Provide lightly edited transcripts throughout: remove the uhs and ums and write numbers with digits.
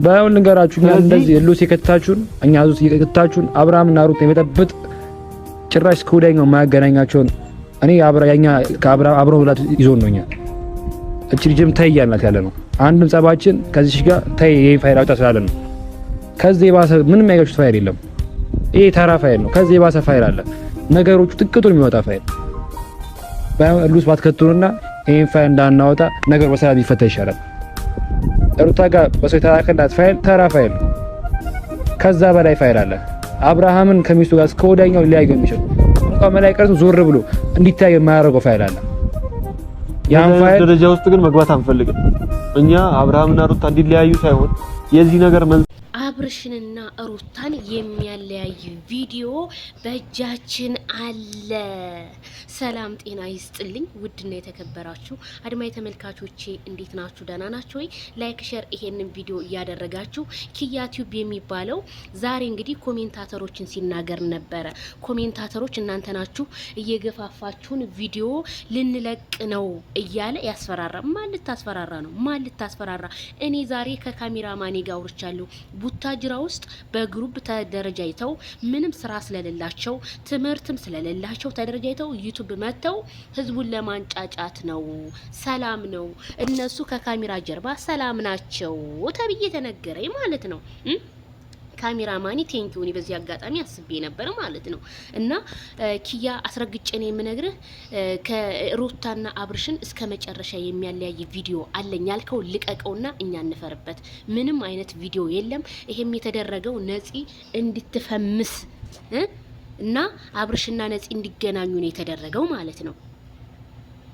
ባይሆን ንገራችሁ እንደዚህ ሉሲ የከታችሁን እኛ ሉሲ የከታችሁን አብርሃምና ሩት የመጠበጥ ጭራሽ ከወዳኛው ማያገናኛቸውን እኔ አብራኛ ከአብርሃም አብሮ ብላት ይዞን ነውኛ እቺ ልጅም ታያያናት ያለ ነው። አንድም ጸባችን ከዚህ ጋር ታይ ፋይል አውጣ ስላለ ነው። ከዚህ የባሰ ምንም ያያችሁት ፋይል የለም። ይሄ ተራ ፋይል ነው። ከዚህ የባሰ ፋይል አለ። ነገሮቹ ጥቅጡን የሚወጣ ፋይል ባይሆን ሉስ ባትከቱንና ይሄን ፋይል እንዳናወጣ ነገር በሰላም ይፈታ ይሻላል። ሩታ ጋር በሰው የተላከላት ፋይል ተራ ፋይል ነው። ከዛ በላይ ፋይል አለ። አብርሃምን ከሚስቱ ጋር እስከወዳኛው ሊያገኝ የሚችል እንኳን መላእክቱ ዞር ብሎ እንዲታይ የማያደርገው ፋይል አለ። ያን ፋይል ደረጃ ውስጥ ግን መግባት አንፈልግም። እኛ አብርሃምና ሩታ እንዲለያዩ ሳይሆን የዚህ ነገር አብርሽንና ሩታን የሚያለያይ ቪዲዮ በእጃችን አለ። ሰላም ጤና ይስጥልኝ። ውድና የተከበራችሁ አድማጭ ተመልካቾቼ እንዴት ናችሁ? ደህና ናችሁ ወይ? ላይክ ሼር ይሄንን ቪዲዮ እያደረጋችሁ ኪያ ቲዩብ የሚባለው ዛሬ እንግዲህ ኮሜንታተሮችን ሲናገር ነበረ። ኮሜንታተሮች እናንተ ናችሁ እየገፋፋችሁን ቪዲዮ ልንለቅ ነው እያለ ያስፈራራ። ማን ልታስፈራራ ነው? ማን ልታስፈራራ? እኔ ዛሬ ከካሜራማኔ ጋር አውርቻለሁ። ቡታጅራ ውስጥ በግሩፕ ተደረጃይተው ምንም ስራ ስለሌላቸው ትምህርትም ስለሌላቸው ተደረጃይተው ዩቲዩብ መተው ህዝቡን ለማንጫጫት ነው። ሰላም ነው። እነሱ ከካሜራ ጀርባ ሰላም ናቸው ተብዬ ተነገረኝ ማለት ነው። ካሜራማኒ ቴንኪው። እኔ በዚህ አጋጣሚ አስቤ ነበር ማለት ነው። እና ኪያ አስረግጬ ነው የምነግርህ ከሩታና አብርሽን እስከ መጨረሻ የሚያለያይ ቪዲዮ አለኝ ያልከው ልቀቀውና እኛ እንፈርበት። ምንም አይነት ቪዲዮ የለም። ይሄም የተደረገው ነፂ እንድትፈምስ እና አብርሽና ነፂ እንዲገናኙ ነው የተደረገው ማለት ነው።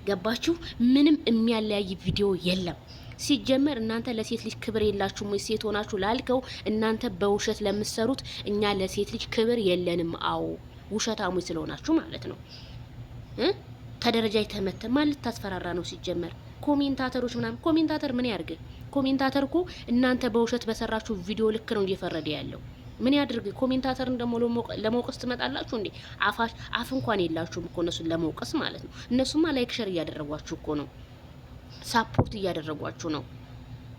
ገባችሁ? ምንም የሚያለያይ ቪዲዮ የለም። ሲጀመር እናንተ ለሴት ልጅ ክብር የላችሁም ወይ? ሴት ሆናችሁ ላልከው እናንተ በውሸት ለምትሰሩት እኛ ለሴት ልጅ ክብር የለንም። አዎ ውሸታሙ ስለሆናችሁ ማለት ነው። ተደረጃ የተመተ ማን ልታስፈራራ ነው? ሲጀመር ኮሜንታተሮች ምናምን ኮሜንታተር ምን ያርግ? ኮሜንታተር እኮ እናንተ በውሸት በሰራችሁ ቪዲዮ ልክ ነው እየፈረደ ያለው። ምን ያድርግ? ኮሜንታተርን ደግሞ ለመውቀስ ትመጣላችሁ እንዴ? አፍ እንኳን የላችሁም እኮ እነሱን ለመውቀስ ማለት ነው። እነሱማ ላይክ ሼር እያደረጓችሁ እኮ ነው። ሳፖርት እያደረጓችሁ ነው።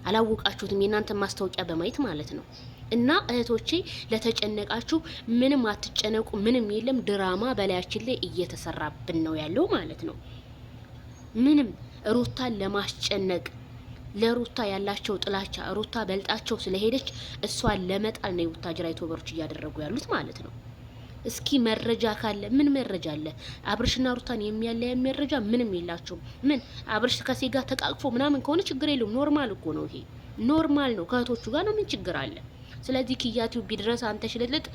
አላወቃችሁትም? የእናንተ ማስታወቂያ በማየት ማለት ነው። እና እህቶቼ ለተጨነቃችሁ ምንም አትጨነቁ። ምንም የለም። ድራማ በላያችን ላይ እየተሰራብን ነው ያለው ማለት ነው። ምንም ሩታን ለማስጨነቅ ለሩታ ያላቸው ጥላቻ ሩታ በልጣቸው ስለሄደች እሷን ለመጣል ነው የቡታጅራ ዩቲዩበሮች እያደረጉ ያሉት ማለት ነው። እስኪ መረጃ ካለ ምን መረጃ አለ? አብርሽና ሩታን የሚያለያ መረጃ ምንም የላቸውም። ምን አብርሽ ከሴት ጋር ተቃቅፎ ምናምን ከሆነ ችግር የለውም። ኖርማል እኮ ነው ይሄ ኖርማል ነው። ከእህቶቹ ጋር ነው። ምን ችግር አለ? ስለዚህ ኪያ ቲዩብ ቢድረስ አንተ ሽልልጥ